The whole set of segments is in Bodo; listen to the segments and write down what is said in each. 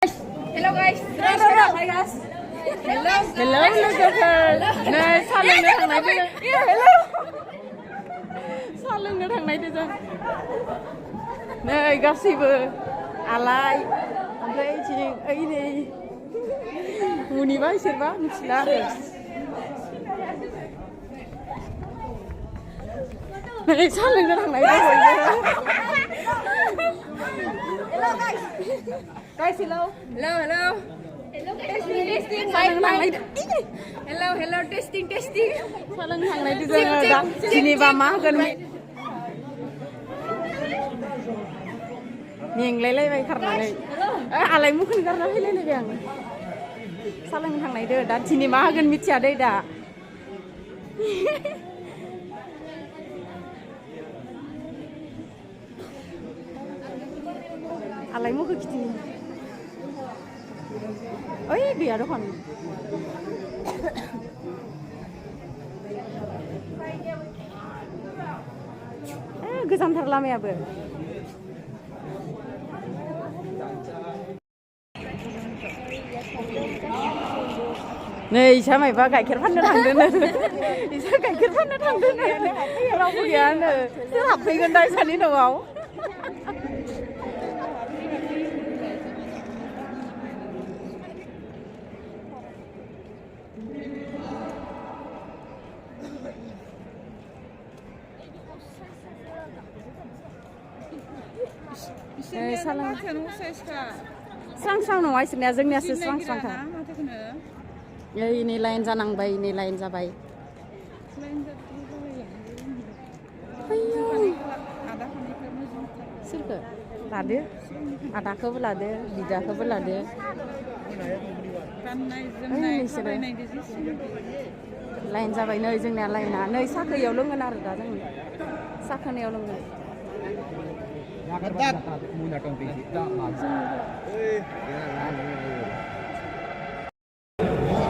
Hello guys. Hi guys. Hello logoफोर नै सा लोंनो थांनाय hello सा लोंनो थांनायदो जों नै गासैबो आलाय ओमफ्राय इथिं ओइ नै मुनिबा इसोरबा मिथिला आरो नै सा लोंनो थांनाय Hello guys. guys hello Hello. Testing. Hello. Testing. सा लोंनो थांनायदो जोङो दा जेनेबा मा होगोन मेंलायलायबाय खारनानै आलाय मुखुन गारना फैलायलायबाय आं सा लोंनो थांनायदो दा दिनै मा होगोन मिथिया दै दा आलाय मुखु खिथिनि ओइ गैया दखान गोजानथार लामायाबो नै इसा मायबा गाइखेर फाननो थांदोनो इसा गाइखेर फाननो थांदोनो रावबो गैयानो सोर हाबफैगोन दा इसानि न'आव स्रां नङा इसोरनिया जोंनियासो स्रां-स्रांखा नै लाइन जानांबाय नै लाइन जाबाय सोरखो लादो आदाखौबो लादो बिदाखौबो लादो लाइन जाबाय नै जोंनिया लाइना नै साखोयाव लोंगोन आरो दा जों साखोनायाव लोंगोन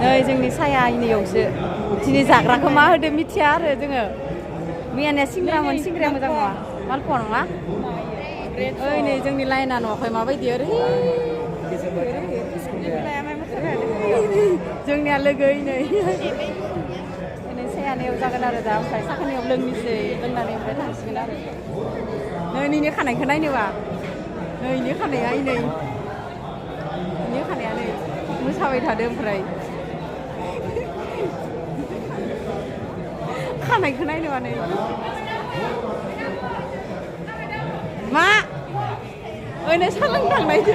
नै जोंनि साया इनियावसो दिनै जाग्राखौ मा होदो मिथिया आरो जोङो मैयानिया सिंग्रामोन सिंग्राया मोजां नङा मालपवा नङा ओइ नै जोंनि लाइना न'आवहाय माबायदि ओरै जोंनिया लोगो नै सायानायाव जागोन आरो दा ओमफ्राय साखानायाव लोंनोसै लोंनानै ओमफ्राय थांसिगोन आरो नै नैनि खानायखौ नायनोबा नै इनि खानाया इनि खानाया नै मोसाबाय थादो ओमफ्राय खानायखौ नायनोबा नै मा ओइनै सा लोंनो थांनायदो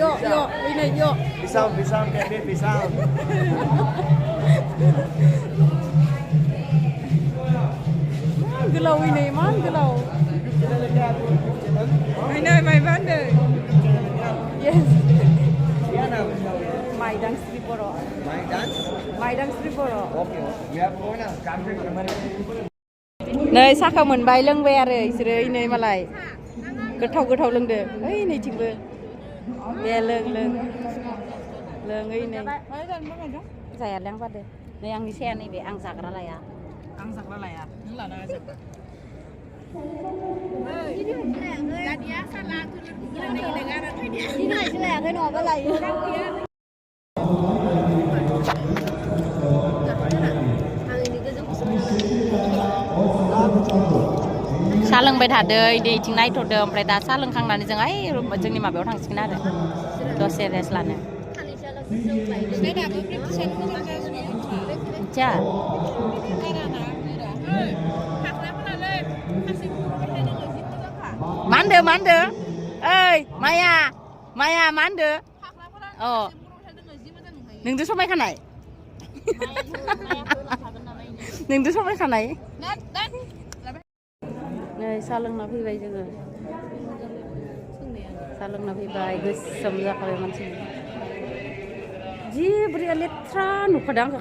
yo ओइनै yo pisang kayak pisang गोलाव ओइनै मान गोलाव ओइनै मायबा होनदों yes माइदां स्रि बर' माइदां स्रि बर' नै साखा मोनबाय लोंबाय आरो इसोरो ओइनै मालाय गोथाव लोंदो ओइ नैथिंबो दे लों ओइनै जाया लें बादो नै आंनि साया नैबे आं जाग्रा लाया नों लाना सा लोंबाय थादो इथिं नायथ'दो ओमफ्राय दा सा लोंखांनानै जों ओइ जोंनि माबायाव थांसिगोन आरो दसे रेस्ट लानो मिथिया मा होनदो ओइ माया मा होनदो अ नोंदो समायखानाय नोंदो समायखानाय नै सा लोंना फैबाय जोङो सा लोंना फैबाय गोसोम जाखाबाय मानसि जि बोरैया लेथ्रा नुखादों आंखौ